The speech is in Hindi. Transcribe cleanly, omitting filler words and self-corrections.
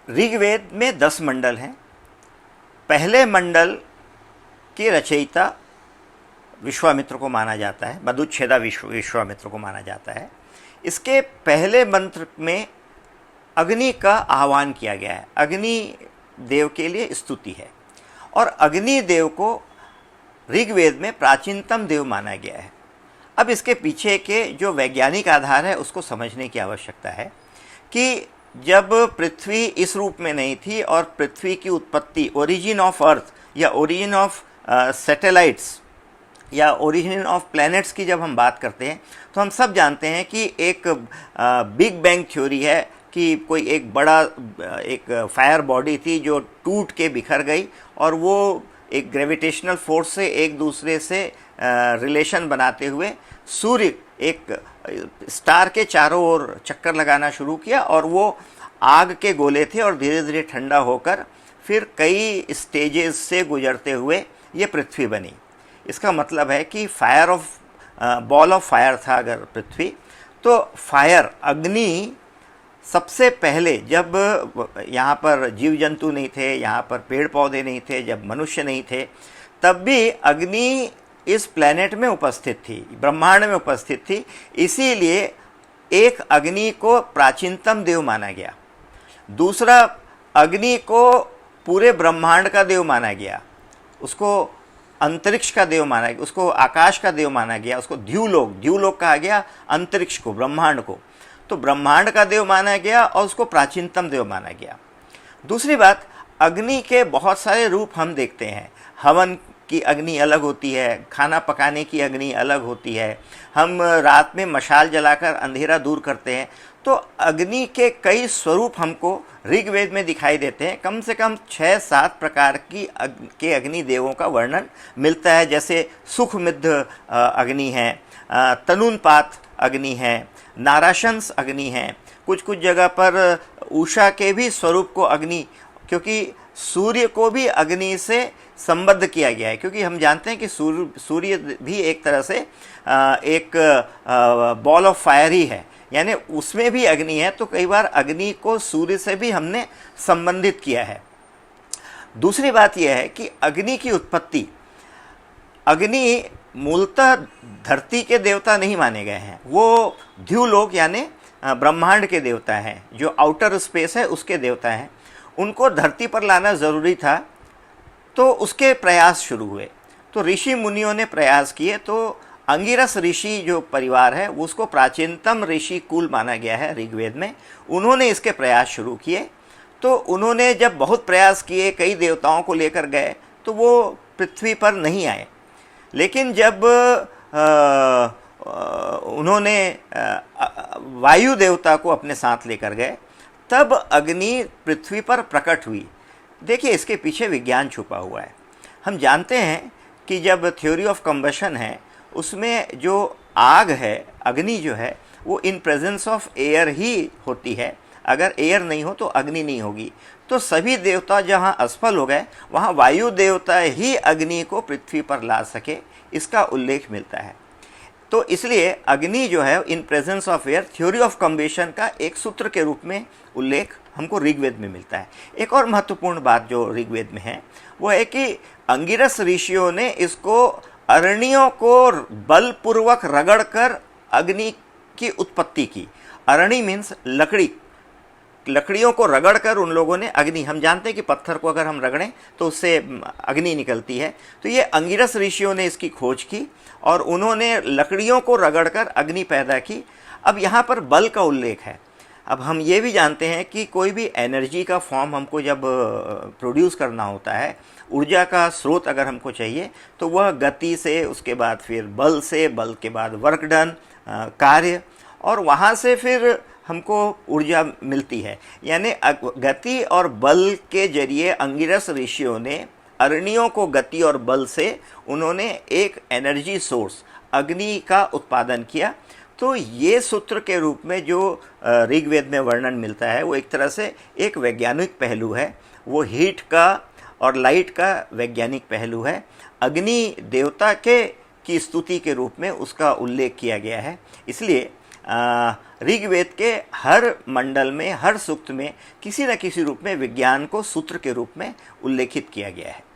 ऋग्वेद में 10 मंडल हैं। पहले मंडल के रचयिता विश्वामित्र को माना जाता है, मधुच्छेदा विश्वामित्र को माना जाता है। इसके पहले मंत्र में अग्नि का आह्वान किया गया है, अग्नि देव के लिए स्तुति है, और अग्नि देव को ऋग्वेद में प्राचीनतम देव माना गया है। अब इसके पीछे के जो वैज्ञानिक आधार है उसको समझने की आवश्यकता है कि जब पृथ्वी इस रूप में नहीं थी और पृथ्वी की उत्पत्ति, ओरिजिन ऑफ अर्थ या ओरिजिन ऑफ सैटेलाइट्स या ओरिजिन ऑफ प्लैनेट्स की जब हम बात करते हैं तो हम सब जानते हैं कि एक बिग बैंग थ्योरी है कि कोई एक बड़ा एक फायर बॉडी थी जो टूट के बिखर गई और वो एक ग्रेविटेशनल फोर्स से एक दूसरे से रिलेशन बनाते हुए सूर्य एक स्टार के चारों ओर चक्कर लगाना शुरू किया और वो आग के गोले थे और धीरे धीरे ठंडा होकर फिर कई स्टेजेस से गुजरते हुए ये पृथ्वी बनी। इसका मतलब है कि fire of ball of fire था अगर पृथ्वी, तो फायर अग्नि सबसे पहले, जब यहाँ पर जीव जंतु नहीं थे, यहाँ पर पेड़ पौधे नहीं थे, जब मनुष्य नहीं थे, तब भी अग्नि इस प्लेनेट में उपस्थित थी, ब्रह्मांड में उपस्थित थी। इसीलिए एक अग्नि को प्राचीनतम देव माना गया, दूसरा अग्नि को पूरे ब्रह्मांड का देव माना गया, उसको अंतरिक्ष का देव माना गया, उसको आकाश का देव माना गया, उसको द्यूलोक कहा गया अंतरिक्ष को, ब्रह्मांड को। तो ब्रह्मांड का देव माना गया और उसको प्राचीनतम देव माना गया। दूसरी बात, अग्नि के बहुत सारे रूप हम देखते हैं। हवन की अग्नि अलग होती है, खाना पकाने की अग्नि अलग होती है, हम रात में मशाल जलाकर अंधेरा दूर करते हैं। तो अग्नि के कई स्वरूप हमको ऋग्वेद में दिखाई देते हैं। कम से कम 6-7 प्रकार के अग्नि देवों का वर्णन मिलता है। जैसे सुखमिद्ध अग्नि है, तनुनपात अग्नि है, नाराशंस अग्नि है, कुछ जगह पर उषा के भी स्वरूप को अग्नि, क्योंकि सूर्य को भी अग्नि से संबद्ध किया गया है, क्योंकि हम जानते हैं कि सूर्य भी एक तरह से एक बॉल ऑफ फायर ही है, यानी उसमें भी अग्नि है। तो कई बार अग्नि को सूर्य से भी हमने संबंधित किया है। दूसरी बात यह है कि अग्नि की उत्पत्ति, अग्नि मूलतः धरती के देवता नहीं माने गए हैं, वो द्यूलोक यानी ब्रह्मांड के देवता हैं, जो आउटर स्पेस है उसके देवता हैं। उनको धरती पर लाना ज़रूरी था, तो उसके प्रयास शुरू हुए। तो ऋषि मुनियों ने प्रयास किए, तो अंगिरस ऋषि जो परिवार है उसको प्राचीनतम ऋषि कुल माना गया है ऋग्वेद में। उन्होंने इसके प्रयास शुरू किए। तो उन्होंने जब बहुत प्रयास किए, कई देवताओं को लेकर गए, तो वो पृथ्वी पर नहीं आए। लेकिन जब उन्होंने वायु देवता को अपने साथ लेकर गए, तब अग्नि पृथ्वी पर प्रकट हुई। देखिए, इसके पीछे विज्ञान छुपा हुआ है। हम जानते हैं कि जब थ्योरी ऑफ कंबशन है, उसमें जो आग है, अग्नि जो है, वो इन प्रेजेंस ऑफ एयर ही होती है। अगर एयर नहीं हो तो अग्नि नहीं होगी। तो सभी देवता जहाँ असफल हो गए, वहाँ वायु देवता ही अग्नि को पृथ्वी पर ला सके, इसका उल्लेख मिलता है। तो इसलिए अग्नि जो है in presence of air, theory of combustion का एक सूत्र के रूप में उल्लेख हमको ऋग्वेद में मिलता है। एक और महत्वपूर्ण बात जो ऋग्वेद में है वो है कि अंगिरस ऋषियों ने इसको अरणियों को बलपूर्वक रगड़कर अग्नि की उत्पत्ति की। अरणी मीन्स लकड़ी, लकड़ियों को रगड़कर उन लोगों ने अग्नि, हम जानते हैं कि पत्थर को अगर हम रगड़ें तो उससे अग्नि निकलती है। तो ये अंगिरस ऋषियों ने इसकी खोज की और उन्होंने लकड़ियों को रगड़कर अग्नि पैदा की। अब यहाँ पर बल का उल्लेख है। अब हम ये भी जानते हैं कि कोई भी एनर्जी का फॉर्म हमको जब प्रोड्यूस करना होता है, ऊर्जा का स्रोत अगर हमको चाहिए, तो वह गति से, उसके बाद फिर बल से, बल के बाद वर्क डन, कार्य, और वहाँ से फिर हमको ऊर्जा मिलती है। यानी गति और बल के जरिए अंगिरस ऋषियों ने अरणियों को गति और बल से उन्होंने एक एनर्जी सोर्स अग्नि का उत्पादन किया। तो ये सूत्र के रूप में जो ऋग्वेद में वर्णन मिलता है वो एक तरह से एक वैज्ञानिक पहलू है, वो हीट का और लाइट का वैज्ञानिक पहलू है। अग्नि देवता की स्तुति के रूप में उसका उल्लेख किया गया है। इसलिए ऋग्वेद के हर मंडल में, हर सूक्त में किसी न किसी रूप में विज्ञान को सूत्र के रूप में उल्लेखित किया गया है।